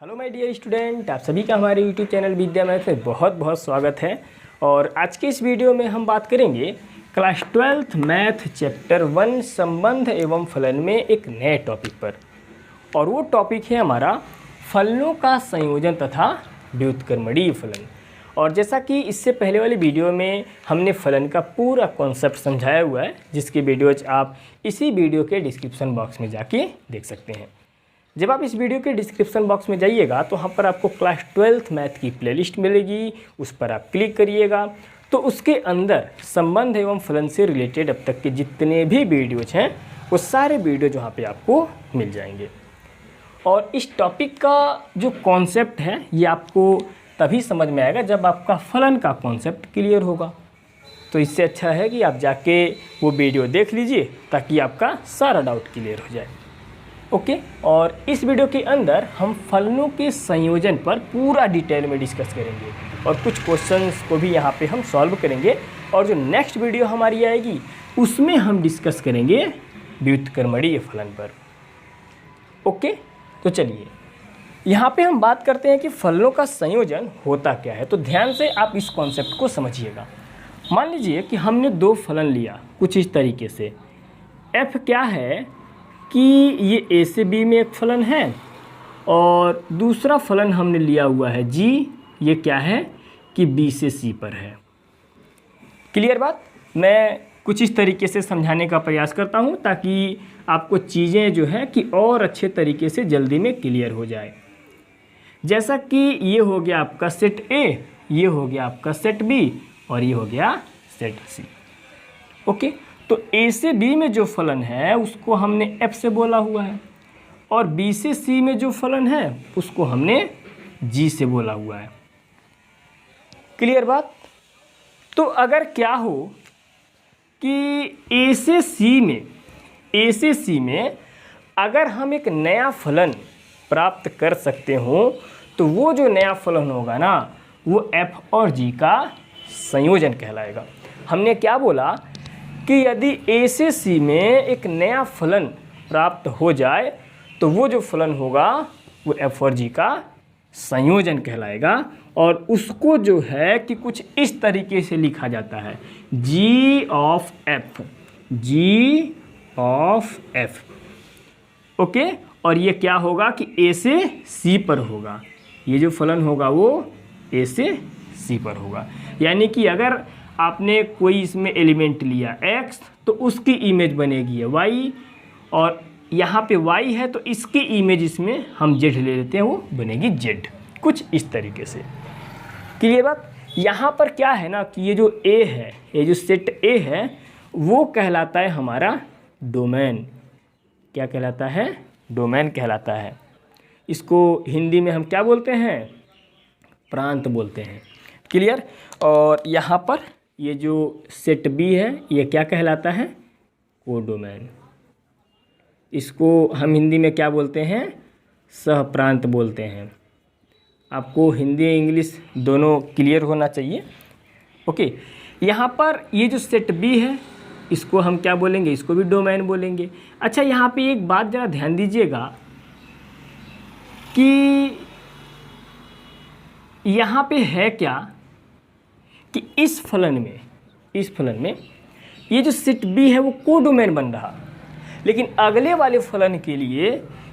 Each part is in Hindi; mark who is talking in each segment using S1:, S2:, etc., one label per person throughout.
S1: हेलो माय डियर स्टूडेंट, आप सभी का हमारे यूट्यूब चैनल विद्या मैथ में बहुत बहुत स्वागत है। और आज के इस वीडियो में हम बात करेंगे क्लास 12th मैथ चैप्टर 1 संबंध एवं फलन में एक नए टॉपिक पर। और वो टॉपिक है हमारा फलनों का संयोजन तथा व्युत्क्रमणीय फलन। और जैसा कि इससे पहले वाली वीडियो में हमने फलन का पूरा कॉन्सेप्ट समझाया हुआ है, जिसकी वीडियोज आप इसी वीडियो के डिस्क्रिप्शन बॉक्स में जाके देख सकते हैं। जब आप इस वीडियो के डिस्क्रिप्शन बॉक्स में जाइएगा तो वहाँ पर आपको क्लास 12th मैथ की प्लेलिस्ट मिलेगी, उस पर आप क्लिक करिएगा तो उसके अंदर संबंध एवं फलन से रिलेटेड अब तक के जितने भी वीडियोज हैं वो सारे वीडियोज वहाँ पे आपको मिल जाएंगे। और इस टॉपिक का जो कॉन्सेप्ट है ये आपको तभी समझ में आएगा जब आपका फलन का कॉन्सेप्ट क्लियर होगा। तो इससे अच्छा है कि आप जाके वो वीडियो देख लीजिए ताकि आपका सारा डाउट क्लियर हो जाए। ओके, और इस वीडियो के अंदर हम फलनों के संयोजन पर पूरा डिटेल में डिस्कस करेंगे और कुछ क्वेश्चंस को भी यहाँ पे हम सॉल्व करेंगे। और जो नेक्स्ट वीडियो हमारी आएगी उसमें हम डिस्कस करेंगे व्युत्क्रमणीय फलन पर। ओके, तो चलिए यहाँ पे हम बात करते हैं कि फलनों का संयोजन होता क्या है। तो ध्यान से आप इस कॉन्सेप्ट को समझिएगा। मान लीजिए कि हमने दो फलन लिया कुछ इस तरीके से। एफ क्या है कि ये ए से बी में एक फलन है और दूसरा फलन हमने लिया हुआ है जी, ये क्या है कि बी से सी पर है। क्लियर बात? मैं कुछ इस तरीके से समझाने का प्रयास करता हूँ ताकि आपको चीज़ें जो है कि और अच्छे तरीके से जल्दी में क्लियर हो जाए। जैसा कि ये हो गया आपका सेट ए, ये हो गया आपका सेट बी और ये हो गया सेट सी। ओके, तो ए से बी में जो फलन है उसको हमने एफ से बोला हुआ है और बी से सी में जो फलन है उसको हमने जी से बोला हुआ है। क्लियर बात? तो अगर क्या हो कि ए से सी में अगर हम एक नया फलन प्राप्त कर सकते हो तो वो जो नया फलन होगा ना वो एफ और जी का संयोजन कहलाएगा। हमने क्या बोला कि यदि ए से सी में एक नया फलन प्राप्त हो जाए तो वो जो फलन होगा वो एफ और जी का संयोजन कहलाएगा। और उसको जो है कि कुछ इस तरीके से लिखा जाता है जी ऑफ एफ। ओके, और ये क्या होगा कि ए से सी पर होगा। ये जो फलन होगा वो ए से सी पर होगा। यानी कि अगर आपने कोई इसमें एलिमेंट लिया x तो उसकी इमेज बनेगी y, और यहाँ पे y है तो इसकी इमेज इसमें हम z ले लेते हैं, वो बनेगी z। कुछ इस तरीके से। क्लियर बात? यहाँ पर क्या है ना कि ये जो a है, ये जो सेट a है वो कहलाता है हमारा डोमेन। क्या कहलाता है? डोमेन कहलाता है। इसको हिंदी में हम क्या बोलते हैं? प्रांत बोलते हैं। क्लियर? और यहाँ पर ये जो सेट बी है ये क्या कहलाता है? कोडोमेन। इसको हम हिंदी में क्या बोलते हैं? सहप्रांत बोलते हैं। आपको हिंदी इंग्लिश दोनों क्लियर होना चाहिए। ओके, यहाँ पर ये जो सेट बी है इसको हम क्या बोलेंगे? इसको भी डोमेन बोलेंगे। अच्छा, यहाँ पे एक बात ज़रा ध्यान दीजिएगा कि यहाँ पे है क्या कि इस फलन में ये जो सेट बी है वो कोडोमेन बन रहा, लेकिन अगले वाले फलन के लिए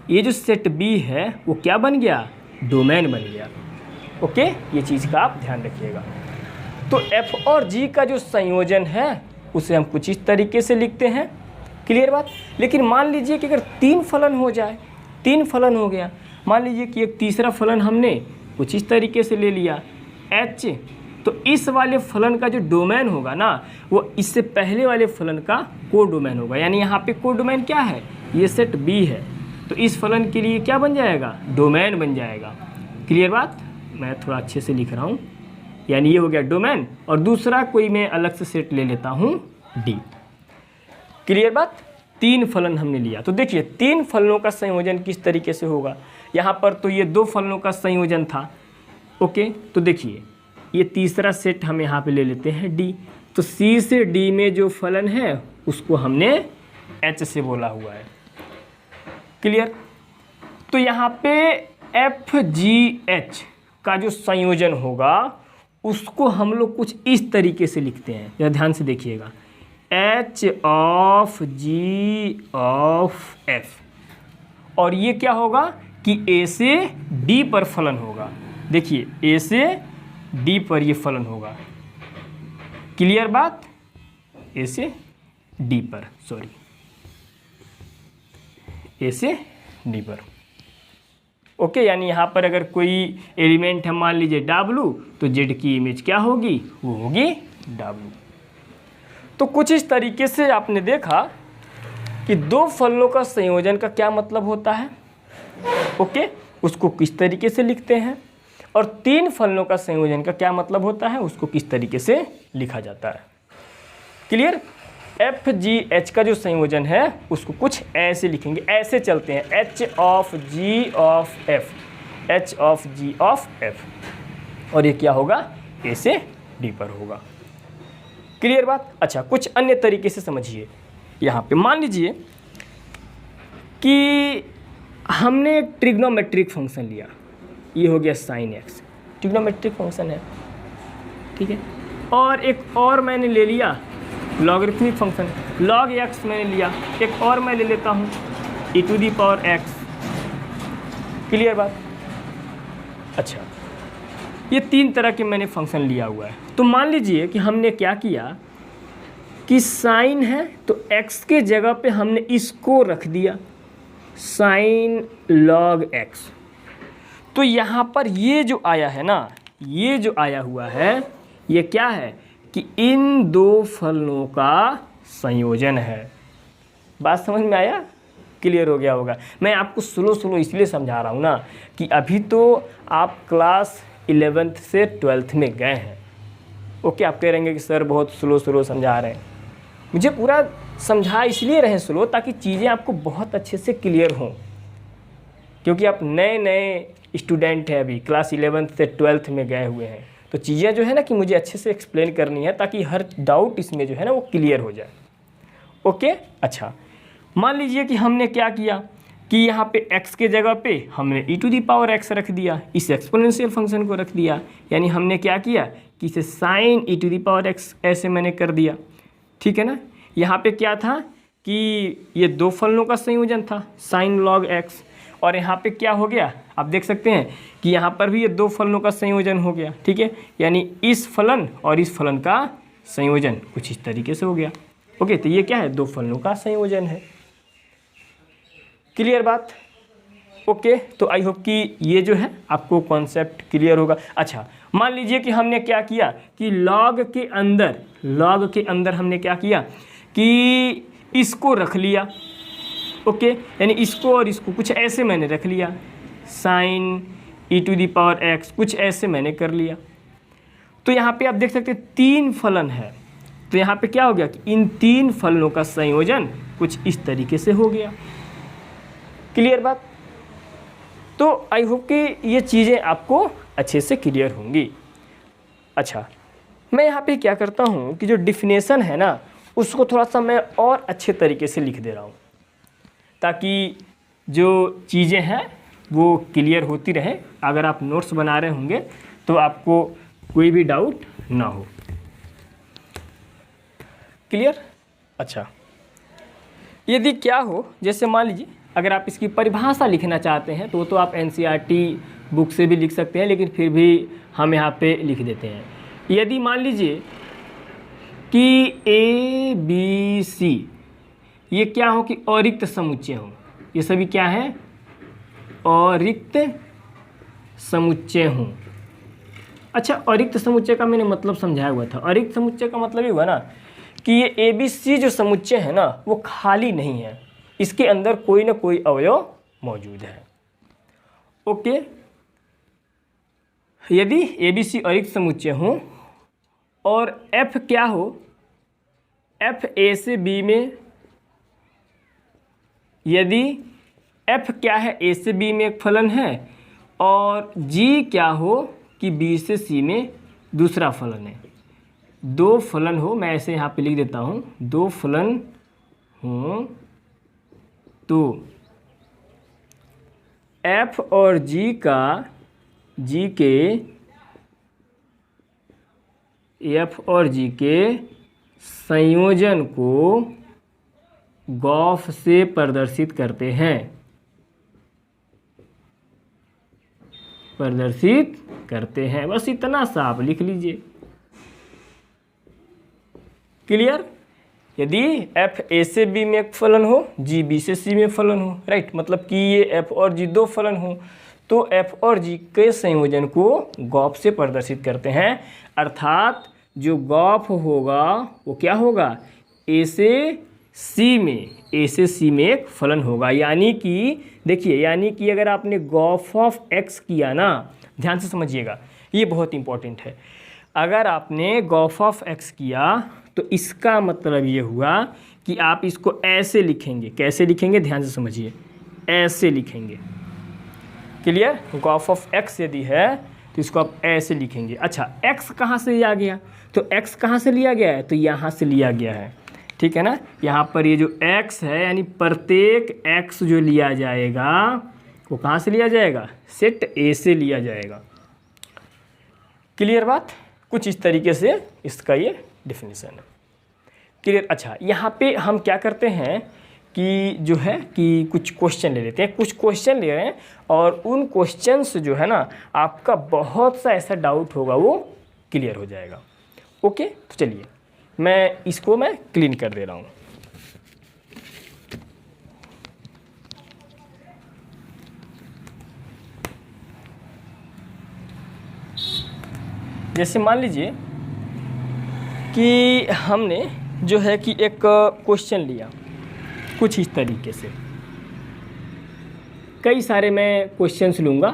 S1: ये जो सेट बी है वो क्या बन गया? डोमेन बन गया। ओके, ये चीज़ का आप ध्यान रखिएगा। तो एफ और जी का जो संयोजन है उसे हम कुछ इस तरीके से लिखते हैं। क्लियर बात? लेकिन मान लीजिए कि अगर तीन फलन हो जाए, तीन फलन हो गया, मान लीजिए कि एक तीसरा फलन हमने कुछ इस तरीके से ले लिया एच, तो इस वाले फलन का जो डोमेन होगा ना वो इससे पहले वाले फलन का कोडोमेन होगा। यानी यहाँ पे कोडोमेन क्या है? ये सेट बी है, तो इस फलन के लिए क्या बन जाएगा? डोमेन बन जाएगा। क्लियर बात? मैं थोड़ा अच्छे से लिख रहा हूँ। यानी ये हो गया डोमेन और दूसरा कोई मैं अलग से सेट ले लेता हूँ डी। क्लियर बात? तीन फलन हमने लिया तो देखिए तीन फलनों का संयोजन किस तरीके से होगा। यहाँ पर तो ये दो फलनों का संयोजन था। ओके, तो देखिए ये तीसरा सेट हम यहाँ पे ले लेते हैं डी। तो सी से डी में जो फलन है उसको हमने एच से बोला हुआ है। क्लियर? तो यहाँ पे FGH का जो संयोजन होगा उसको हम लोग कुछ इस तरीके से लिखते हैं, या ध्यान से देखिएगा, H of G of F, और ये क्या होगा कि A से D पर फलन होगा। देखिए A से D पर ये फलन होगा। क्लियर बात? A से D पर, सॉरी, A से D पर। ओके, यानी यहाँ पर अगर कोई एलिमेंट है, मान लीजिए W, तो Z की इमेज क्या होगी? वो होगी W। तो कुछ इस तरीके से आपने देखा कि दो फलनों का संयोजन का क्या मतलब होता है, ओके, उसको किस तरीके से लिखते हैं, और तीन फलनों का संयोजन का क्या मतलब होता है, उसको किस तरीके से लिखा जाता है। क्लियर? FGH का जो संयोजन है उसको कुछ ऐसे लिखेंगे, ऐसे चलते हैं, H of G of F, H of G of F, और ये क्या होगा? A से D पर होगा। क्लियर बात? अच्छा, कुछ अन्य तरीके से समझिए। यहाँ पे मान लीजिए कि हमने एक ट्रिग्नोमेट्रिक फंक्शन लिया, ये हो गया sin x, ट्रिग्नोमेट्रिक फंक्शन है, ठीक है, और एक और मैंने ले लिया लॉगरिथमिक फंक्शन, log x मैंने लिया, एक और मैं ले लेता हूँ e⁻x। क्लियर बात? अच्छा, ये तीन तरह के मैंने फंक्शन लिया हुआ है। तो मान लीजिए कि हमने क्या किया कि साइन है तो x के जगह पे हमने इसको रख दिया, साइन log x। तो यहाँ पर ये जो आया है ना, ये जो आया हुआ है, ये क्या है कि इन दो फलनों का संयोजन है। बात समझ में आया? क्लियर हो गया होगा। मैं आपको स्लो इसलिए समझा रहा हूँ ना कि अभी तो आप क्लास 11th से 12th में गए हैं। ओके, आप कह रहेंगे कि सर बहुत स्लो समझा रहे हैं। मुझे पूरा समझा इसलिए रहे स्लो ताकि चीज़ें आपको बहुत अच्छे से क्लियर हों, क्योंकि आप नए स्टूडेंट हैं, अभी क्लास 11th से 12th में गए हुए हैं। तो चीज़ें जो है ना कि मुझे अच्छे से एक्सप्लेन करनी है ताकि हर डाउट इसमें जो है ना वो क्लियर हो जाए। ओके, अच्छा, मान लीजिए कि हमने क्या किया कि यहाँ पे x के जगह पे हमने e⁻x रख दिया, इस एक्सपोनेंशियल फंक्शन को रख दिया, यानी हमने क्या किया कि इसे साइन e⁻x ऐसे मैंने कर दिया, ठीक है ना। यहाँ पे क्या था कि ये दो फलनों का संयोजन था, साइन log x, और यहाँ पे क्या हो गया, आप देख सकते हैं कि यहाँ पर भी ये दो फलनों का संयोजन हो गया, ठीक है, यानी इस फलन और इस फलन का संयोजन कुछ इस तरीके से हो गया। ओके, तो ये क्या है? दो फलनों का संयोजन है। क्लियर बात? ओके, तो आई होप कि ये जो है आपको कॉन्सेप्ट क्लियर होगा। अच्छा, मान लीजिए कि हमने क्या किया कि लॉग के अंदर हमने क्या किया कि इसको रख लिया, ओके, यानी इसको और इसको कुछ ऐसे मैंने रख लिया, साइन e⁻x कुछ ऐसे मैंने कर लिया। तो यहाँ पे आप देख सकते हैं तीन फलन है, तो यहाँ पे क्या हो गया कि इन तीन फलनों का संयोजन कुछ इस तरीके से हो गया। क्लियर बात? तो आई होप कि ये चीज़ें आपको अच्छे से क्लियर होंगी। अच्छा, मैं यहाँ पे क्या करता हूँ कि जो डिफिनेशन है ना उसको थोड़ा सा मैं और अच्छे तरीके से लिख दे रहा हूँ ताकि जो चीज़ें हैं वो क्लियर होती रहे। अगर आप नोट्स बना रहे होंगे तो आपको कोई भी डाउट ना हो। क्लियर? अच्छा, यदि क्या हो, जैसे मान लीजिए अगर आप इसकी परिभाषा लिखना चाहते हैं तो आप NCERT बुक से भी लिख सकते हैं, लेकिन फिर भी हम यहाँ पे लिख देते हैं। यदि मान लीजिए कि ABC ये क्या हो कि अरिक्त समुच्चय हो, ये सभी क्या है? अरिक्त समुच्चय हो। अच्छा, अरिक्त समुच्चय का मैंने मतलब समझाया हुआ था। अरिक्त समुच्चय का मतलब ये हुआ ना कि ये ABC जो समुच्चय है ना वो खाली नहीं है, इसके अंदर कोई ना कोई अवयव मौजूद है। ओके, यदि ABC अरिक्त समुच्चय हो और F क्या हो, F A से B में, यदि F क्या है A से B में एक फलन है और G क्या हो कि B से C में दूसरा फलन है, दो फलन हो, मैं ऐसे यहाँ पे लिख देता हूँ, दो फलन हो तो एफ और जी के एफ और जी के संयोजन को गॉस से प्रदर्शित करते हैं, बस इतना सा आप लिख लीजिए। क्लियर? यदि एफ ए से बी में एक फलन हो, जी बी से सी में फलन हो, राइट, मतलब कि ये एफ और जी दो फलन हो, तो एफ और जी के संयोजन को गॉस से प्रदर्शित करते हैं। अर्थात जो गॉस होगा वो क्या होगा, ए से सी में एक फलन होगा। यानी कि देखिए, यानी कि अगर आपने गॉस ऑफ एक्स किया ना, ध्यान से समझिएगा, ये बहुत इंपॉर्टेंट है। अगर आपने गॉस ऑफ एक्स किया तो इसका मतलब ये हुआ कि आप इसको ऐसे लिखेंगे। कैसे लिखेंगे, ध्यान से समझिए, ऐसे लिखेंगे। क्लियर? गॉस ऑफ एक्स यदि है तो इसको आप ऐसे लिखेंगे। अच्छा, एक्स कहाँ से लिया गया, तो एक्स कहाँ से लिया गया है, तो यहाँ से लिया गया है, ठीक है ना। यहाँ पर ये जो x है, यानी प्रत्येक x जो लिया जाएगा वो कहाँ से लिया जाएगा, सेट A से लिया जाएगा। क्लियर बात? कुछ इस तरीके से इसका ये डिफिनीशन है। क्लियर? अच्छा, यहाँ पे हम क्या करते हैं कि जो है कि कुछ क्वेश्चन ले लेते हैं, कुछ क्वेश्चन ले रहे हैं, और उन क्वेश्चंस जो है ना, आपका बहुत सा ऐसा डाउट होगा वो क्लियर हो जाएगा। ओके, तो चलिए मैं इसको क्लीन कर दे रहा हूँ। जैसे मान लीजिए कि हमने जो है कि एक क्वेश्चन लिया कुछ इस तरीके से, कई सारे मैं क्वेश्चंस लूँगा।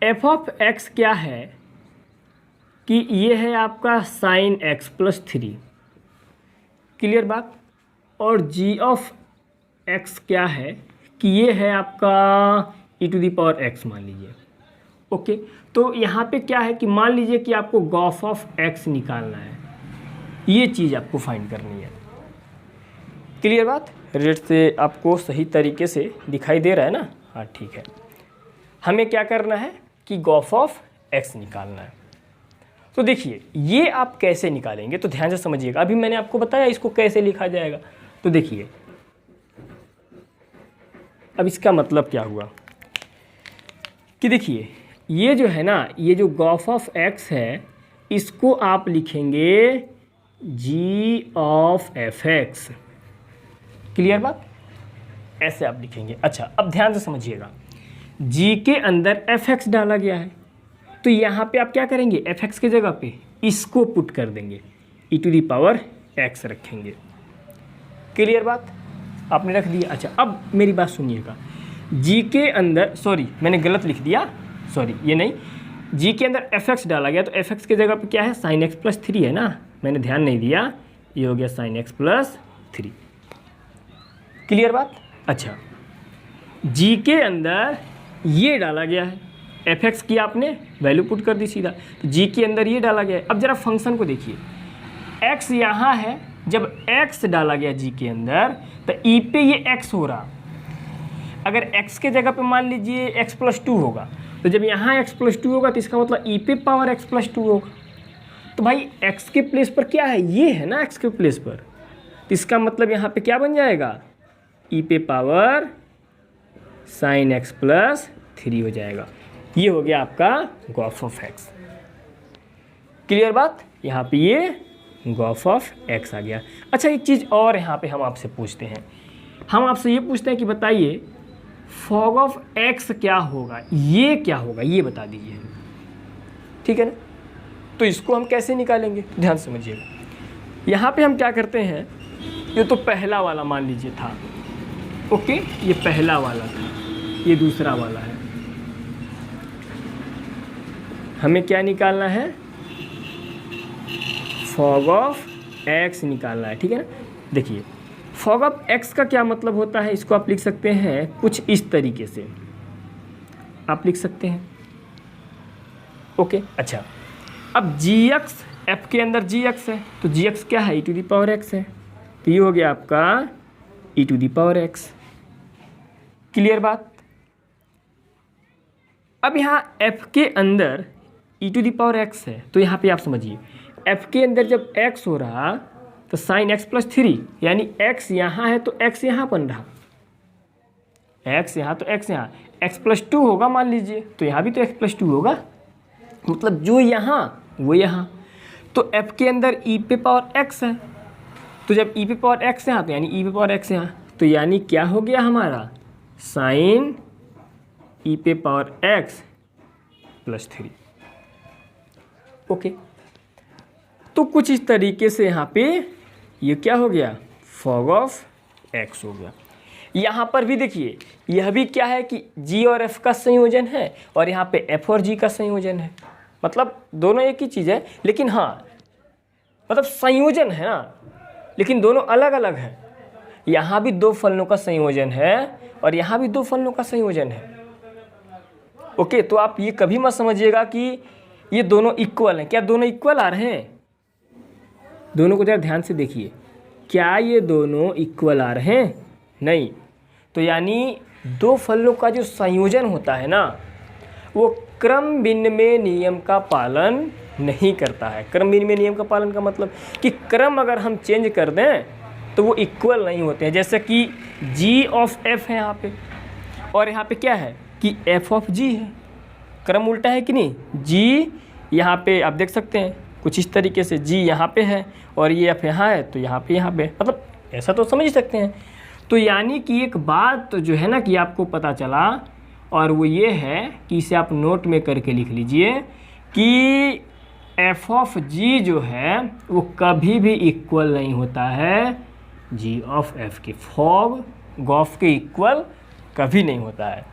S1: एफ ऑफ एक्स क्या है कि ये है आपका साइन एक्स प्लस 3। क्लियर बात? और जी ऑफ एक्स क्या है कि ये है आपका e to the power x मान लीजिए। ओके, तो यहाँ पे क्या है कि मान लीजिए कि आपको गॉस ऑफ एक्स निकालना है, ये चीज़ आपको फाइंड करनी है। क्लियर बात? रेट से आपको सही तरीके से दिखाई दे रहा है ना? हाँ, ठीक है। हमें क्या करना है कि गॉस ऑफ एक्स निकालना है। तो देखिए, ये आप कैसे निकालेंगे, तो ध्यान से समझिएगा। अभी मैंने आपको बताया इसको कैसे लिखा जाएगा। तो देखिए, अब इसका मतलब क्या हुआ कि देखिए, ये जो है ना, ये जो गॉस ऑफ एक्स है, इसको आप लिखेंगे जी ऑफ एफ एक्स। क्लियर बात? ऐसे आप लिखेंगे। अच्छा, अब ध्यान से समझिएगा, जी के अंदर एफ एक्स डाला गया है, तो यहाँ पे आप क्या करेंगे, एफ एक्स की जगह पे इसको पुट कर देंगे, ई टू दी पावर एक्स रखेंगे। क्लियर बात? आपने रख दिया। अच्छा, अब मेरी बात सुनिएगा, जी के अंदर, सॉरी मैंने गलत लिख दिया, सॉरी ये नहीं, जी के अंदर एफ एक्स डाला गया, तो एफ एक्स की जगह पे क्या है, साइन एक्स प्लस 3 है ना, मैंने ध्यान नहीं दिया, ये हो गया साइन एक्स प्लस 3। क्लियर बात? अच्छा, जी के अंदर ये डाला गया है, एफ एक्स की आपने वैल्यू पुट कर दी सीधा, तो जी के अंदर ये डाला गया है। अब जरा फंक्शन को देखिए, एक्स यहाँ है, जब एक्स डाला गया जी के अंदर तो ई पे ये एक्स हो रहा। अगर एक्स के जगह पे मान लीजिए एक्स प्लस 2 होगा, तो जब यहाँ एक्स प्लस 2 होगा तो इसका मतलब ई पे पावर एक्स प्लस 2 होगा। तो भाई एक्स के प्लेस पर क्या है, ये है ना एक्स के प्लेस पर, तो इसका मतलब यहाँ पे क्या बन जाएगा, ई पे पावर साइन एक्स प्लस 3 हो जाएगा। ये हो गया आपका गॉस ऑफ एक्स। क्लियर बात? यहाँ पे ये गॉस ऑफ एक्स आ गया। अच्छा, एक चीज़ और यहाँ पे हम आपसे पूछते हैं, हम आपसे ये पूछते हैं कि बताइए फॉग ऑफ एक्स क्या होगा, ये क्या होगा, ये बता दीजिए। ठीक है ना? तो इसको हम कैसे निकालेंगे, ध्यान समझिएगा। यहाँ पे हम क्या करते हैं, ये तो पहला वाला मान लीजिए था, ओके, ये पहला वाला था, ये दूसरा वाला है। हमें क्या निकालना है, फॉग ऑफ एक्स निकालना है। ठीक है ना? देखिए, फॉग ऑफ एक्स का क्या मतलब होता है, इसको आप लिख सकते हैं कुछ इस तरीके से, आप लिख सकते हैं। ओके, अच्छा, अब जी एक्स, एफ के अंदर जी एक्स है, तो जी एक्स क्या है, e to the power x है, तो ये हो गया आपका e to the power x. Clear बात? अब यहाँ f के अंदर e⁻x है, तो यहाँ पे आप समझिए f के अंदर जब x हो रहा तो साइन x + 3, यानी x यहाँ है तो x यहाँ बन रहा, x यहाँ तो x यहाँ, x + 2 होगा मान लीजिए, तो यहाँ भी तो x + 2 होगा, मतलब जो यहाँ वो यहाँ। तो f के अंदर e⁻x है, तो जब e⁻x यहाँ तो यानी e⁻x यहाँ, तो यानी क्या हो गया हमारा साइन e⁻x + 3। ओके, तो कुछ इस तरीके से यहाँ पे ये क्या हो गया fog of x हो गया। यहाँ पर भी देखिए यह भी क्या है कि g और f का संयोजन है और यहाँ पे f और g का संयोजन है, मतलब दोनों एक ही चीज़ है, लेकिन हाँ मतलब संयोजन है ना, लेकिन दोनों अलग अलग हैं। यहाँ भी दो फलनों का संयोजन है और यहाँ भी दो फलनों का संयोजन है। ओके, तो आप ये कभी मत समझिएगा कि ये दोनों इक्वल हैं। क्या दोनों इक्वल आ रहे हैं? दोनों को जरा ध्यान से देखिए, क्या ये दोनों इक्वल आ रहे हैं? नहीं। तो यानी दो फलनों का जो संयोजन होता है ना, वो क्रम विनिमय नियम का पालन नहीं करता है। क्रम विनिमय नियम का पालन का मतलब कि क्रम अगर हम चेंज कर दें तो वो इक्वल नहीं होते हैं। जैसे कि g ऑफ f है यहाँ पे, और यहाँ पे क्या है कि f ऑफ g है, क्रम उल्टा है कि नहीं। g यहाँ पे आप देख सकते हैं कुछ इस तरीके से, g यहाँ पे है और ये f यहाँ है, तो यहाँ पे मतलब ऐसा तो समझ सकते हैं। तो यानी कि एक बात तो जो है ना कि आपको पता चला, और वो ये है कि इसे आप नोट में करके लिख लीजिए कि f ऑफ g जो है वो कभी भी इक्वल नहीं होता है g ऑफ f के। फॉग ऑफ के इक्वल कभी नहीं होता है।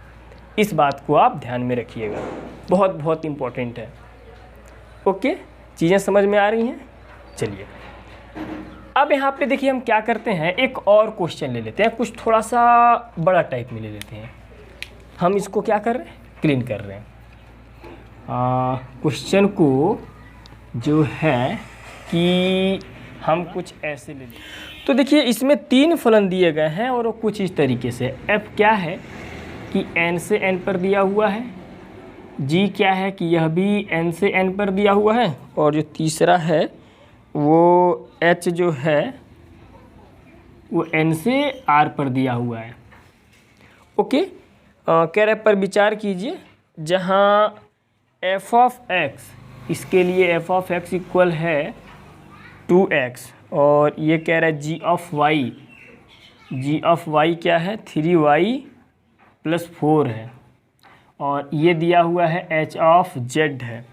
S1: इस बात को आप ध्यान में रखिएगा, बहुत बहुत इम्पोर्टेंट है। ओके, चीज़ें समझ में आ रही हैं? चलिए अब यहाँ पे देखिए हम क्या करते हैं, एक और क्वेश्चन ले लेते हैं, कुछ थोड़ा सा बड़ा टाइप में ले लेते हैं। हम इसको क्या कर रहे हैं, क्लीन कर रहे हैं। क्वेश्चन को जो है कि हम कुछ ऐसे ले लें। तो देखिए इसमें 3 फलन दिए गए हैं और वो कुछ इस तरीके से। f क्या है कि n से n पर दिया हुआ है, g क्या है कि यह भी n से n पर दिया हुआ है, और जो तीसरा है वो h जो है वो n से r पर दिया हुआ है। ओके, कह रहे पर विचार कीजिए, जहाँ f ऑफ x, इसके लिए f ऑफ x इक्वल है 2x, और ये कह रहा है g ऑफ y क्या है 3y + 4 है, और ये दिया हुआ है h ऑफ z है।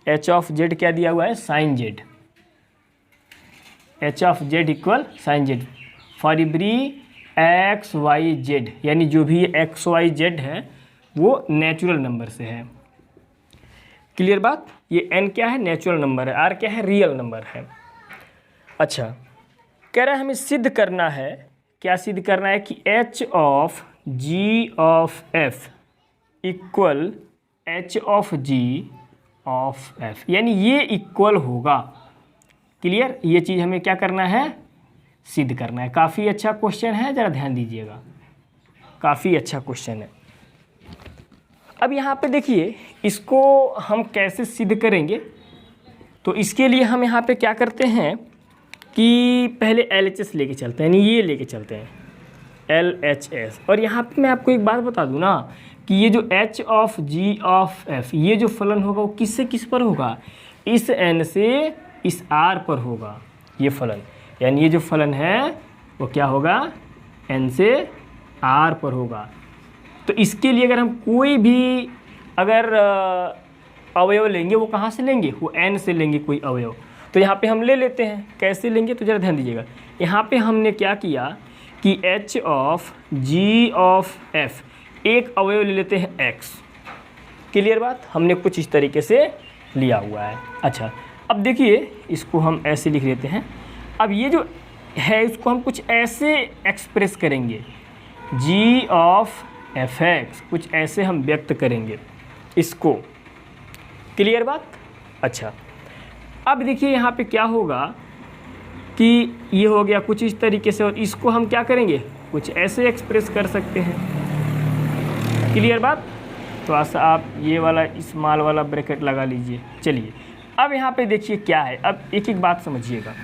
S1: h ऑफ z क्या दिया हुआ है sin z, h of z equal sin z for every x y z, यानी जो भी x y z है वो नेचुरल नंबर से है। क्लियर बात? ये n क्या है नेचुरल नंबर है, r क्या है रियल नंबर है। अच्छा, कह रहा है हमें सिद्ध करना है, क्या सिद्ध करना है कि h of g of f equal h of g of f, यानी ये इक्वल होगा। क्लियर? ये चीज़ हमें क्या करना है, सिद्ध करना है। काफ़ी अच्छा क्वेश्चन है, ज़रा ध्यान दीजिएगा, काफ़ी अच्छा क्वेश्चन है। अब यहाँ पे देखिए इसको हम कैसे सिद्ध करेंगे, तो इसके लिए हम यहाँ पे क्या करते हैं कि पहले LHS लेके चलते हैं, यानी ये लेके चलते हैं LHS। और यहाँ पे मैं आपको एक बात बता दूँ ना कि ये जो h of g of f, ये जो फलन होगा वो किससे किस पर होगा, इस n से इस r पर होगा ये फलन, यानी ये जो फलन है वो क्या होगा n से r पर होगा। तो इसके लिए अगर हम कोई भी अगर अवयव लेंगे वो कहाँ से लेंगे, वो n से लेंगे कोई अवयव। तो यहाँ पे हम ले लेते हैं, कैसे लेंगे तो ज़रा ध्यान दीजिएगा। यहाँ पे हमने क्या किया कि h of g of f एक अवयव ले लेते हैं x। क्लियर बात? हमने कुछ इस तरीके से लिया हुआ है। अच्छा, अब देखिए इसको हम ऐसे लिख लेते हैं। अब ये जो है इसको हम कुछ ऐसे एक्सप्रेस करेंगे, g ऑफ fx, कुछ ऐसे हम व्यक्त करेंगे इसको। क्लियर बात? अच्छा, अब देखिए यहाँ पे क्या होगा कि ये हो गया कुछ इस तरीके से, और इसको हम क्या करेंगे कुछ ऐसे एक्सप्रेस कर सकते हैं। क्लियर बात? थोड़ा सा आप ये वाला स्मॉल वाला ब्रैकेट लगा लीजिए। चलिए अब यहाँ पे देखिए क्या है, अब एक एक बात समझिएगा।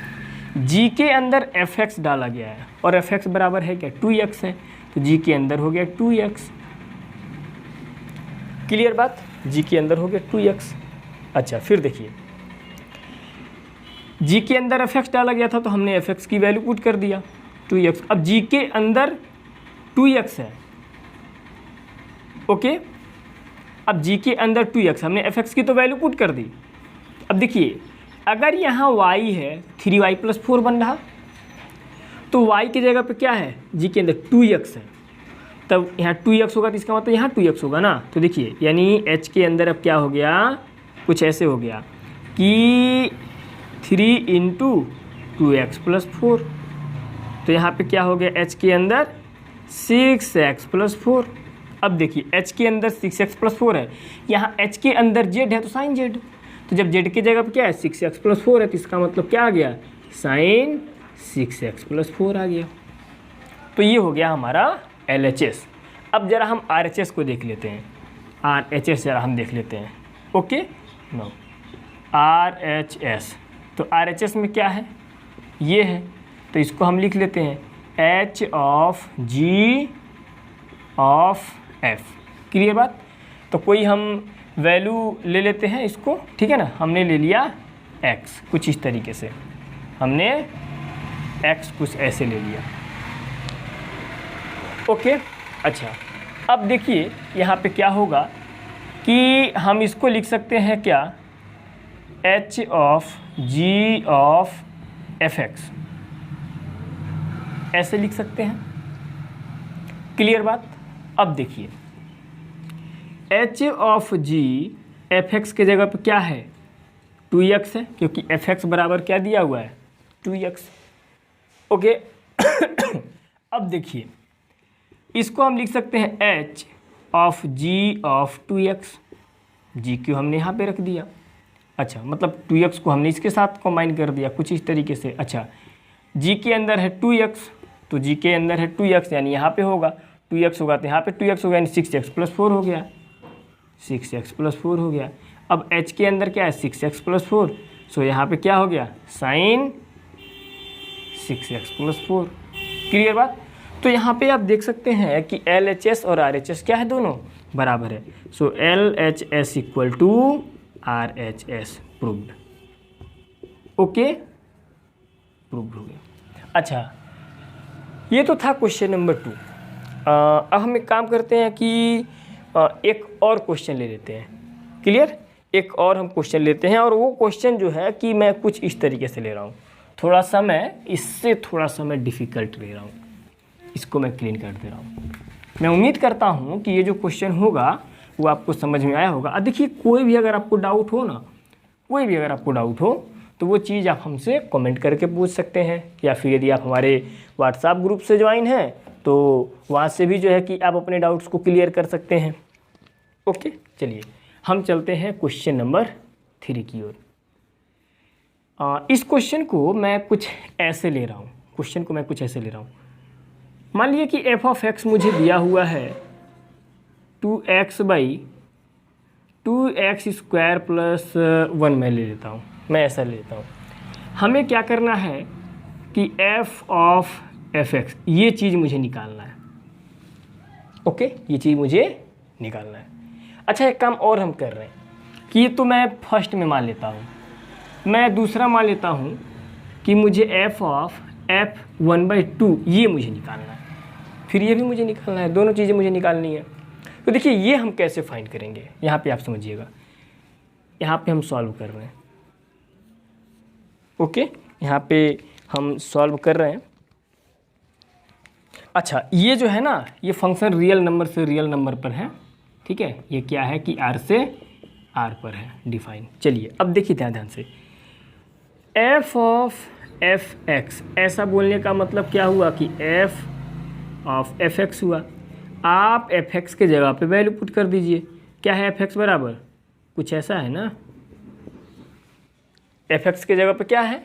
S1: जी के अंदर एफ एक्स डाला गया है और एफ एक्स बराबर है क्या, 2x है, तो जी के अंदर हो गया 2x। क्लियर बात, जी के अंदर हो गया 2x। अच्छा फिर देखिए, जी के अंदर एफ एक्स डाला गया था तो हमने एफ एक्स की वैल्यू पुट कर दिया 2x। अब जी के अंदर 2x है, ओके। अब जी के अंदर 2x, हमने एफ एक्स की तो वैल्यू पुट कर दी। अब देखिए अगर यहाँ y है 3y+4 बन रहा, तो y की जगह पे क्या है, जी के अंदर 2x है, तब यहाँ 2x होगा तो इसका मतलब यहाँ 2x होगा ना। तो देखिए यानी h के अंदर अब क्या हो गया, कुछ ऐसे हो गया कि 3 × 2x+4, तो यहाँ पे क्या हो गया, h के अंदर 6x+4। अब देखिए h के अंदर 6x+4 है, यहाँ h के अंदर z है तो साइन z, तो जब z की जगह पे क्या है 6x+4 है, तो इसका मतलब क्या आ गया, साइन 6x+4 आ गया। तो ये हो गया हमारा LHS। अब ज़रा हम RHS को देख लेते हैं, RHS ज़रा हम देख लेते हैं, ओके नो RHS। तो RHS में क्या है, ये है, तो इसको हम लिख लेते हैं H of G of F। Clear बात, तो कोई हम वैल्यू ले लेते हैं इसको, ठीक है ना। हमने ले लिया x, कुछ इस तरीके से हमने x कुछ ऐसे ले लिया, ओके। अच्छा अब देखिए यहाँ पे क्या होगा कि हम इसको लिख सकते हैं क्या, h of g of fx, ऐसे लिख सकते हैं। क्लियर बात, अब देखिए h ऑफ g fx के जगह पे क्या है, 2x है, क्योंकि fx बराबर क्या दिया हुआ है, 2x, ओके। अब देखिए इसको हम लिख सकते हैं h of g of 2x, g क्यों हमने यहाँ पे रख दिया, अच्छा मतलब 2x को हमने इसके साथ कंबाइन कर दिया कुछ इस तरीके से। अच्छा g के अंदर है 2x, तो g के अंदर है 2x यानी यहाँ पे होगा 2x होगा तो यहाँ पे 2x होगा, यानी 6x+4 हो गया, 6x+4 हो गया। अब h के अंदर क्या है 6x+4, सो यहाँ पे क्या हो गया, साइन 6x+4। क्लियर बात, तो यहाँ पे आप देख सकते हैं कि LHS और RHS क्या है, दोनों बराबर है, so LHS equal to RHS, proved, okay, proved हो गया। अच्छा ये तो था क्वेश्चन नंबर 2। अब हम एक काम करते हैं कि एक और क्वेश्चन ले लेते हैं। क्लियर, एक और हम क्वेश्चन लेते हैं, और वो क्वेश्चन जो है कि मैं कुछ इस तरीके से ले रहा हूँ, थोड़ा सा मैं इससे थोड़ा सा मैं डिफ़िकल्ट ले रहा हूँ, इसको मैं क्लीन कर दे रहा हूँ। मैं उम्मीद करता हूँ कि ये जो क्वेश्चन होगा वो आपको समझ में आया होगा। देखिए कोई भी अगर आपको डाउट हो ना, कोई भी अगर आपको डाउट हो तो वो चीज़ आप हमसे कमेंट करके पूछ सकते हैं, या फिर यदि आप हमारे व्हाट्सएप ग्रुप से ज्वाइन हैं तो वहाँ से भी जो है कि आप अपने डाउट्स को क्लियर कर सकते हैं, ओके। चलिए हम चलते हैं क्वेश्चन नंबर 3 की ओर। इस क्वेश्चन को मैं कुछ ऐसे ले रहा हूँ, मान लीजिए कि f ऑफ x मुझे दिया हुआ है 2x/2x² प्लस 1 मैं ले लेता हूँ, मैं ऐसा ले लेता हूँ। हमें क्या करना है कि f ऑफ fx, ये चीज़ मुझे निकालना है, ओके, ये चीज़ मुझे निकालना है। अच्छा एक काम और हम कर रहे हैं कि ये तो मैं फर्स्ट में मान लेता हूँ, मैं दूसरा मान लेता हूँ कि मुझे f ऑफ f1/2 ये मुझे निकालना है, फिर ये भी मुझे निकालना है, दोनों चीज़ें मुझे निकालनी है। तो देखिए ये हम कैसे फाइंड करेंगे, यहाँ पे आप समझिएगा, यहाँ पे हम सॉल्व कर रहे हैं, ओके, यहाँ पे हम सॉल्व कर रहे हैं। अच्छा ये जो है ना, ये फंक्शन रियल नंबर से रियल नंबर पर है, ठीक है, ये क्या है कि r से r पर है डिफाइन। चलिए अब देखिए ध्यान से, f ऑफ fx, ऐसा बोलने का मतलब क्या हुआ कि f ऑफ fx हुआ। आप fx के जगह पे वैल्यू पुट कर दीजिए, क्या है fx बराबर, कुछ ऐसा है ना, fx के जगह पे क्या है,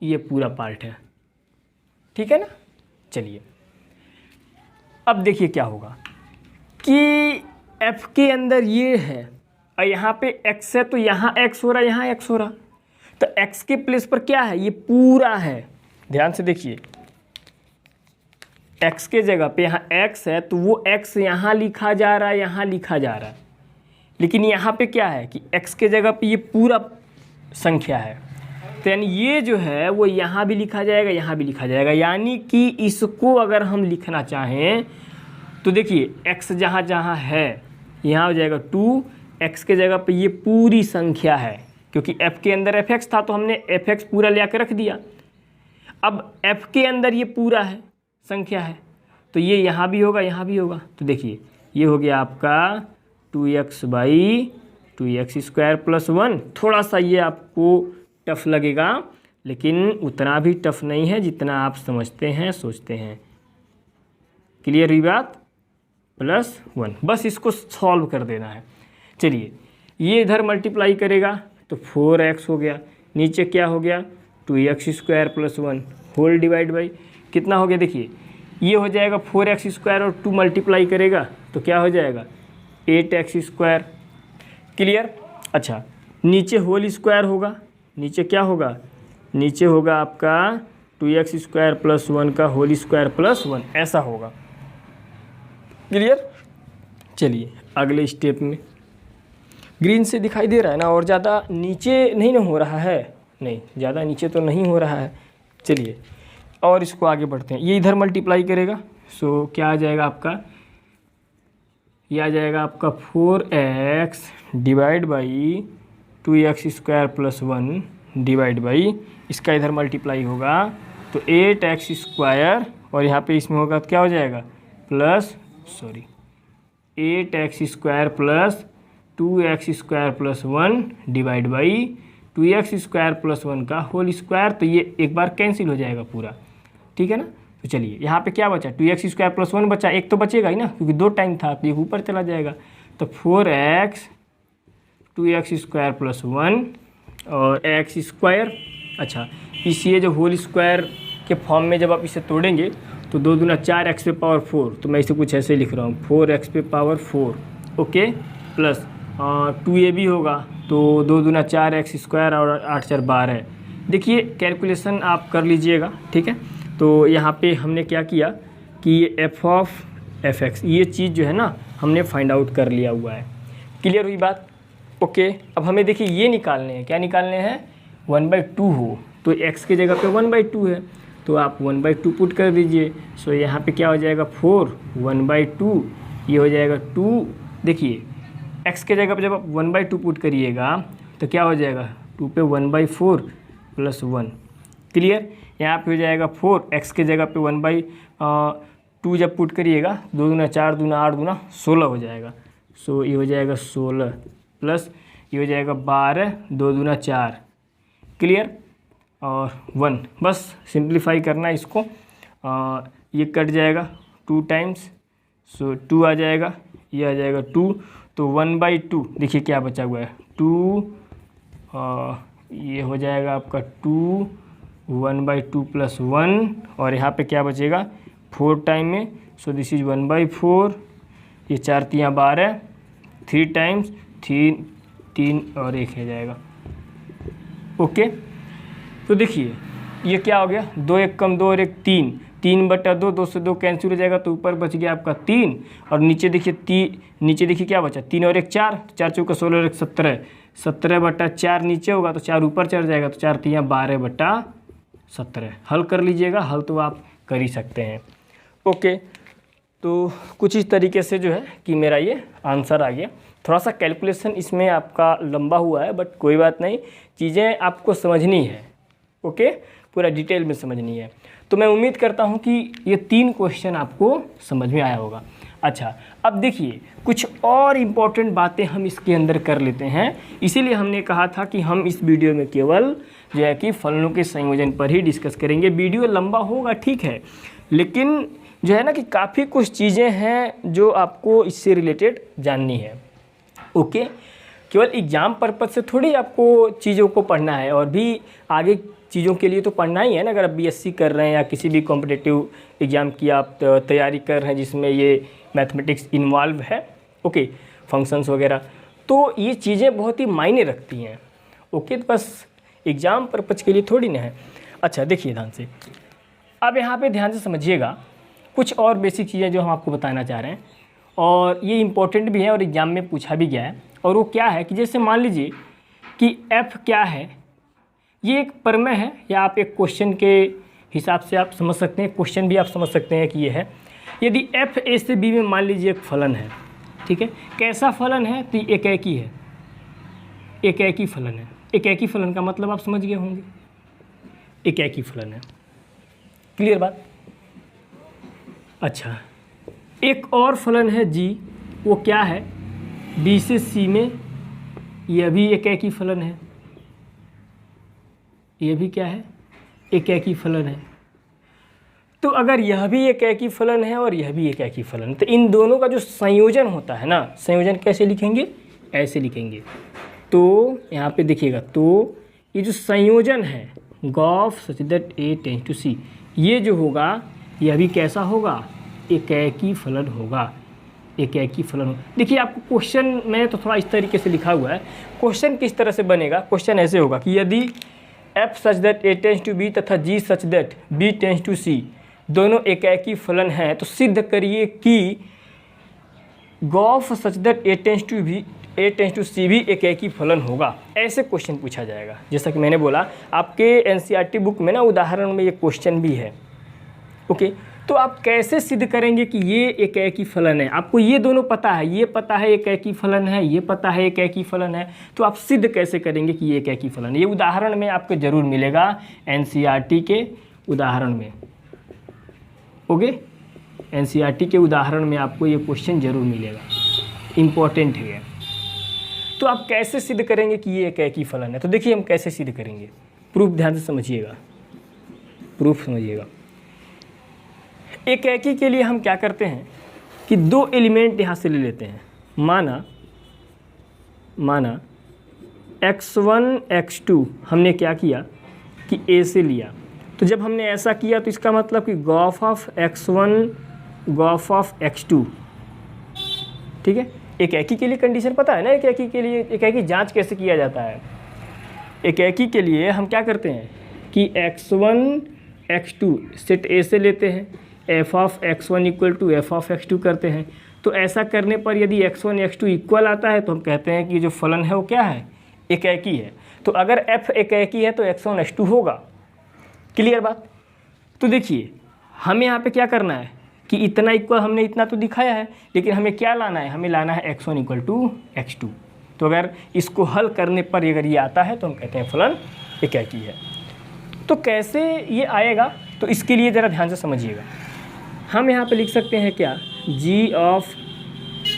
S1: ये पूरा पार्ट है, ठीक है ना। चलिए अब देखिए क्या होगा कि एफ के अंदर ये है और यहाँ पे एक्स है, तो यहाँ एक्स हो रहा है, यहाँ एक्स हो रहा, तो एक्स के प्लेस पर क्या है, ये पूरा है। ध्यान से देखिए, एक्स के जगह पे यहाँ एक्स है, तो वो एक्स यहाँ लिखा जा रहा है, यहाँ लिखा जा रहा है, लेकिन यहाँ पे क्या है कि एक्स के जगह पे ये पूरा संख्या है, तो यानी ये जो है वो यहाँ भी लिखा जाएगा, यहाँ भी लिखा जाएगा। यानी कि इसको अगर हम लिखना चाहें तो देखिए, एक्स जहाँ जहाँ है यहाँ हो जाएगा 2, एक्स के जगह पे ये पूरी संख्या है, क्योंकि एफ के अंदर एफ एक्स था तो हमने एफ एक्स पूरा ले आकर रख दिया। अब एफ के अंदर ये पूरा है, संख्या है, तो ये यहाँ भी होगा, यहाँ भी होगा। तो देखिए, ये हो गया आपका 2x/2x² + 1। थोड़ा सा ये आपको टफ लगेगा, लेकिन उतना भी टफ नहीं है जितना आप समझते हैं, सोचते हैं। क्लियर हुई बात? +1, बस इसको सॉल्व कर देना है। चलिए, ये इधर मल्टीप्लाई करेगा तो 4x हो गया, नीचे क्या हो गया 2x² + 1 होल डिवाइड बाई कितना हो गया, देखिए ये हो जाएगा 4x² और 2 मल्टीप्लाई करेगा तो क्या हो जाएगा 8x²। क्लियर? अच्छा, नीचे होल स्क्वायर होगा, नीचे क्या होगा, नीचे होगा आपका 2x² + 1 का होल स्क्वायर + 1, ऐसा होगा। क्लियर? चलिए अगले स्टेप में, ग्रीन से दिखाई दे रहा है ना, और ज़्यादा नीचे नहीं ना हो रहा है, नहीं ज़्यादा नीचे तो नहीं हो रहा है। चलिए और इसको आगे बढ़ते हैं, ये इधर मल्टीप्लाई करेगा, सो क्या आ जाएगा आपका, ये आ जाएगा आपका 4x divide by 2x² + 1 divide by, इसका इधर मल्टीप्लाई होगा तो 8x² और यहाँ पे इसमें होगा तो क्या हो जाएगा 8x² + 2x² + 1 divide by 2x² + 1 का होल स्क्वायर। तो ये एक बार कैंसिल हो जाएगा पूरा, ठीक है ना। तो चलिए यहाँ पे क्या बचा, 2x² + 1 बचा, एक तो बचेगा ही ना क्योंकि 2 टाइम था, तो ये ऊपर चला जाएगा। तो 4x 2x² + 1 और x²। अच्छा, इस ये जो होल स्क्वायर के फॉर्म में जब आप इसे तोड़ेंगे तो 2 दूना 4x⁴, तो मैं इसे कुछ ऐसे लिख रहा हूँ 4x⁴, ओके, प्लस 2a भी होगा तो 2 दूना 4x² और 8 4 12। देखिए कैलकुलेशन आप कर लीजिएगा, ठीक है। तो यहाँ पे हमने क्या किया कि ये f(f(x) ये चीज़ जो है ना हमने फाइंड आउट कर लिया हुआ है। क्लियर हुई बात? ओके, अब हमें देखिए ये निकालने हैं, क्या निकालने हैं, 1/2 हो तो x की जगह पे 1/2 है तो आप 1/2 पुट कर दीजिए। सो यहाँ पे क्या हो जाएगा 4, 1/2, ये हो जाएगा 2। देखिए x के जगह पे जब आप 1/2 पुट करिएगा तो क्या हो जाएगा 2 पे 1/4 + 1। क्लियर? यहाँ पे हो जाएगा 4, x के जगह पे 1/2 जब पुट करिएगा 2 दूना 4 दूना 8 दूना 16 हो जाएगा। सो ये हो जाएगा 16 प्लस ये हो जाएगा 12, 2 दूना 4। क्लियर? और 1, बस सिंप्लीफाई करना है इसको। ये कट जाएगा 2 टाइम्स, सो 2 आ जाएगा, ये आ जाएगा 2, तो 1/2 देखिए क्या बचा हुआ है 2, ये हो जाएगा आपका 2, 1/2 + 1 और यहाँ पे क्या बचेगा 4 टाइम में, सो दिस इज 1/4, ये 4 3 12, 3 टाइम्स 3 और 1 हो जाएगा। ओके, तो देखिए ये क्या हो गया 2 1 कम 2 और 1 3, 3/2, 2 से 2 कैंसिल हो जाएगा तो ऊपर बच गया आपका 3 और नीचे देखिए नीचे देखिए क्या बचा 3 और 1 4, 4 चौका 16 और 1 17, 17/4 नीचे होगा तो 4 ऊपर चढ़ जाएगा तो 4 3 12/17। हल कर लीजिएगा, हल तो आप कर ही सकते हैं। ओके, तो कुछ इस तरीके से जो है कि मेरा ये आंसर आ गया। थोड़ा सा कैलकुलेशन इसमें आपका लंबा हुआ है बट कोई बात नहीं, चीज़ें आपको समझनी है। ओके, पूरा डिटेल में समझनी है। तो मैं उम्मीद करता हूँ कि ये 3 क्वेश्चन आपको समझ में आया होगा। अच्छा, अब देखिए कुछ और इम्पोर्टेंट बातें हम इसके अंदर कर लेते हैं। इसीलिए हमने कहा था कि हम इस वीडियो में केवल जो है कि फलनों के संयोजन पर ही डिस्कस करेंगे। वीडियो लंबा होगा ठीक है, लेकिन जो है ना कि काफ़ी कुछ चीज़ें हैं जो आपको इससे रिलेटेड जाननी है। ओके, केवल एग्ज़ाम पर्पज़ से थोड़ी आपको चीज़ों को पढ़ना है, और भी आगे चीज़ों के लिए तो पढ़ना ही है ना। अगर आप बीएससी कर रहे हैं या किसी भी कॉम्पिटिटिव एग्ज़ाम की आप तैयारी कर रहे हैं जिसमें ये मैथमेटिक्स इन्वॉल्व है, ओके, फंक्शंस वगैरह। तो ये चीज़ें बहुत ही मायने रखती हैं। ओके, तो बस एग्ज़ाम पर्पज़ के लिए थोड़ी ना है। अच्छा देखिए ध्यान से, अब यहाँ पे ध्यान से समझिएगा कुछ और बेसिक चीज़ें जो हम आपको बताना चाह रहे हैं, और ये इम्पोर्टेंट भी है और एग्ज़ाम में पूछा भी गया है। और वो क्या है कि जैसे मान लीजिए कि f क्या है, ये एक प्रमेय है, या आप एक क्वेश्चन के हिसाब से आप समझ सकते हैं, क्वेश्चन भी आप समझ सकते हैं कि ये है। यदि f a से b में मान लीजिए एक फलन है, ठीक है, कैसा फलन है, तो एक एकी है, एक एकी फलन है। एक एकी फलन का मतलब आप समझ गए होंगे, एक एकी फलन है। क्लियर बात। अच्छा, एक और फलन है g, वो क्या है, b से c में, यह भी एक एकी फलन है, यह भी क्या है, एक एकी फलन है। तो अगर यह भी एक एकी फलन है और यह भी एक एकी फलन है, तो इन दोनों का जो संयोजन होता है ना, संयोजन कैसे लिखेंगे, ऐसे लिखेंगे। तो यहाँ पे देखिएगा, तो ये जो संयोजन है gof such that a tends to c, ये जो होगा यह भी कैसा होगा, एक एकी फलन होगा, एक एकी फलन। देखिए आपको क्वेश्चन में तो थोड़ा इस तरीके से लिखा हुआ है। क्वेश्चन किस तरह से बनेगा, क्वेश्चन ऐसे होगा कि यदि f such that a tends to b तथा g such that b tends to c दोनों एकाकी फलन हैं, तो सिद्ध करिए कि gof such that a tends to c भी एकाकी फलन होगा। ऐसे क्वेश्चन पूछा जाएगा। जैसा कि मैंने बोला, आपके एनसीईआरटी बुक में ना उदाहरण में ये क्वेश्चन भी है। ओके, तो आप कैसे सिद्ध करेंगे कि ये एकाकी फलन है। आपको ये दोनों पता है, ये पता है एकाकी फलन है, ये पता है एकाकी फलन है, तो आप सिद्ध कैसे करेंगे कि ये एकाकी फलन है। ये उदाहरण में आपको जरूर मिलेगा एनसीईआरटी के उदाहरण में। ओके, एनसीईआरटी के उदाहरण में आपको ये क्वेश्चन जरूर मिलेगा, इम्पोर्टेंट है। तो आप कैसे सिद्ध करेंगे कि ये एकाकी फलन है। तो देखिए हम कैसे सिद्ध करेंगे, प्रूफ ध्यान से समझिएगा, प्रूफ समझिएगा। एकाकी के लिए हम क्या करते हैं कि दो एलिमेंट यहाँ से ले लेते हैं। माना x1 x2 हमने क्या किया कि a से लिया। तो जब हमने ऐसा किया तो इसका मतलब कि Gauff of x1 Gauff of x2, ठीक है। एकाकी के लिए कंडीशन पता है ना, एकाकी के लिए एकाकी जांच कैसे किया जाता है। एकाकी के लिए हम क्या करते हैं कि x1 x2 सेट a से लेते हैं, f of x1 equal to f of x2 करते हैं। तो ऐसा करने पर यदि x1 x2 इक्वल आता है तो हम कहते हैं कि जो फलन है वो क्या है, एकाकी है। तो अगर f एकाकी है तो x1 x2 होगा। क्लियर बात। तो देखिए हमें यहाँ पे क्या करना है कि इतना इक्वल, हमने इतना तो दिखाया है, लेकिन हमें क्या लाना है, हमें लाना है x1 इक्वल टू x2। तो अगर इसको हल करने पर अगर ये आता है तो हम कहते हैं फलन एकाकी है। तो कैसे ये आएगा, तो इसके लिए ज़रा ध्यान से समझिएगा। हम यहाँ पे लिख सकते हैं क्या, g of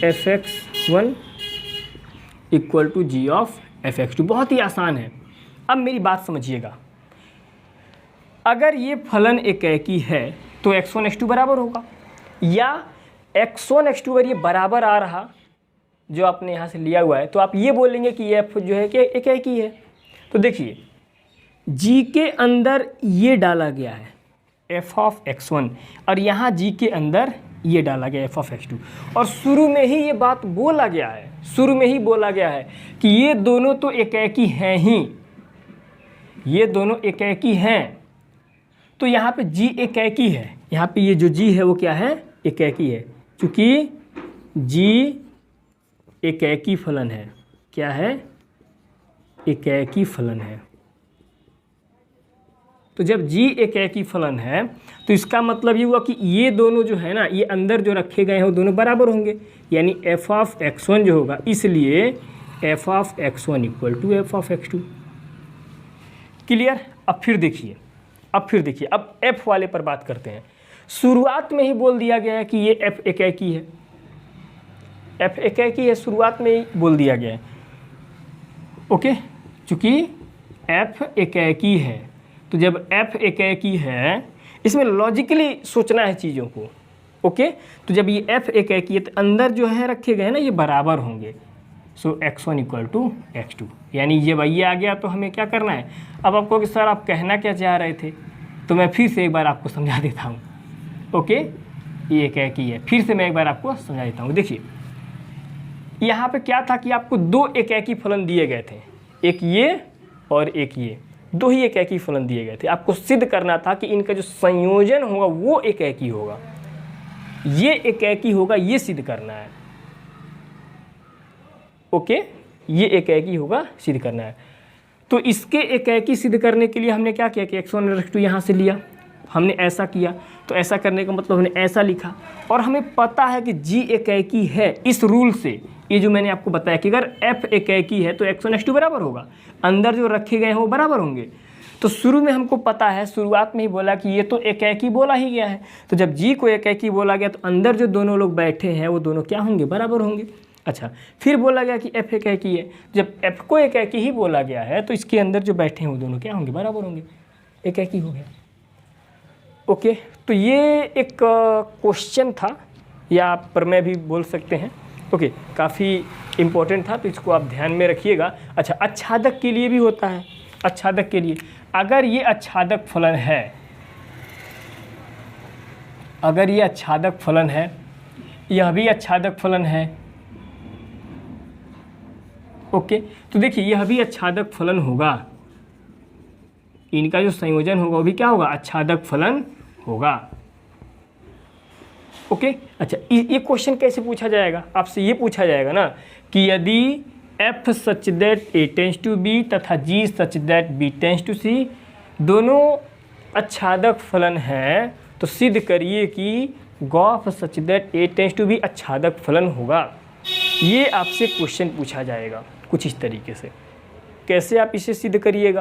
S1: fx1 equal to g of fx2। बहुत ही आसान है। अब मेरी बात समझिएगा, अगर ये फलन एकाकी है तो x1 x2 बराबर होगा, या x1 x2 अगर ये बराबर आ रहा जो आपने यहाँ से लिया हुआ है तो आप ये बोलेंगे कि f जो है कि एकाकी है। तो देखिए g के अंदर ये डाला गया है f ऑफ x1 और यहाँ g के अंदर ये डाला गया f ऑफ x2, और शुरू में ही ये बात बोला गया है, शुरू में ही बोला गया है कि ये दोनों तो एकाकी हैं ही, ये दोनों एकाकी हैं। तो यहाँ पे g एकाकी है, यहाँ पे ये जो g है वो क्या है, एकाकी है। क्योंकि g एकाकी फलन है, क्या है, एकाकी फलन है। तो जब g एकाकी फलन है तो इसका मतलब ये हुआ कि ये दोनों जो है ना, ये अंदर जो रखे गए हैं वो दोनों बराबर होंगे, यानी f ऑफ x1 जो होगा, इसलिए f of x1 equal to f of x2। Clear. अब फिर देखिए, अब f वाले पर बात करते हैं। शुरुआत में ही बोल दिया गया है कि ये f एकाकी है, f एकाकी है, शुरुआत में ही बोल दिया गया है। ओके, चूँकि f एकाकी है, तो जब f एकाकी है, इसमें लॉजिकली सोचना है चीज़ों को। ओके, तो जब ये f एकाकी है तो अंदर जो है रखे गए हैं ना, ये बराबर होंगे। सो x1 इक्वल टू x2, यानी ये वही आ गया। तो हमें क्या करना है, अब आपको कि सर आप कहना क्या चाह रहे थे, तो मैं फिर से एक बार आपको समझा देता हूँ। ओके, ये एकाकी है, फिर से मैं एक बार आपको समझा देता हूँ। देखिए यहाँ पे क्या था कि आपको दो एकाकी फलन दिए गए थे, एक ये और एक ये, दो ही एकाकी फलन दिए गए थे। आपको सिद्ध करना था कि इनका जो संयोजन होगा वो एकाकी होगा, ये एकाकी होगा, ये सिद्ध करना है। ओके, ये एकाकी होगा, सिद्ध करना है। तो इसके एकाकी सिद्ध करने के लिए हमने क्या किया कि x1 और x2 यहाँ से लिया, हमने ऐसा किया। तो ऐसा करने का मतलब हमने ऐसा लिखा, और हमें पता है कि g एकाकी है इस रूल से। ये जो मैंने आपको बताया कि अगर f एकाकी है तो x1 x2 बराबर होगा, अंदर जो रखे गए हैं वो बराबर होंगे। तो शुरू में हमको पता है, शुरुआत में ही बोला कि ये तो एकाकी बोला ही गया है, तो जब g को एकाकी बोला गया तो अंदर जो दोनों लोग बैठे हैं वो दोनों क्या होंगे, बराबर होंगे। अच्छा, फिर बोला गया कि f एकाकी है, जब f को एकाकी ही बोला गया है तो इसके अंदर जो बैठे हैं वो दोनों क्या होंगे, बराबर होंगे, एकाकी हो गया। ओके, तो ये एक क्वेश्चन था, या आप प्रमेय भी बोल सकते हैं। ओके, काफ़ी इम्पोर्टेंट था, तो इसको आप ध्यान में रखिएगा। अच्छा, आच्छादक के लिए भी होता है। आच्छादक के लिए अगर ये आच्छादक फलन है, अगर ये आच्छादक फलन है, यह भी आच्छादक फलन है। ओके, तो देखिए यह भी आच्छादक फलन होगा, इनका जो संयोजन होगा वो भी क्या होगा, आच्छादक फलन होगा। ओके, अच्छा, ये क्वेश्चन कैसे पूछा जाएगा, आपसे ये पूछा जाएगा ना कि यदि f such that a tends to b तथा g such that b tends to c दोनों आच्छादक फलन हैं, तो सिद्ध करिए कि gof such that a tends to b आच्छादक फलन होगा। ये आपसे क्वेश्चन पूछा जाएगा कुछ इस तरीके से। कैसे आप इसे सिद्ध करिएगा,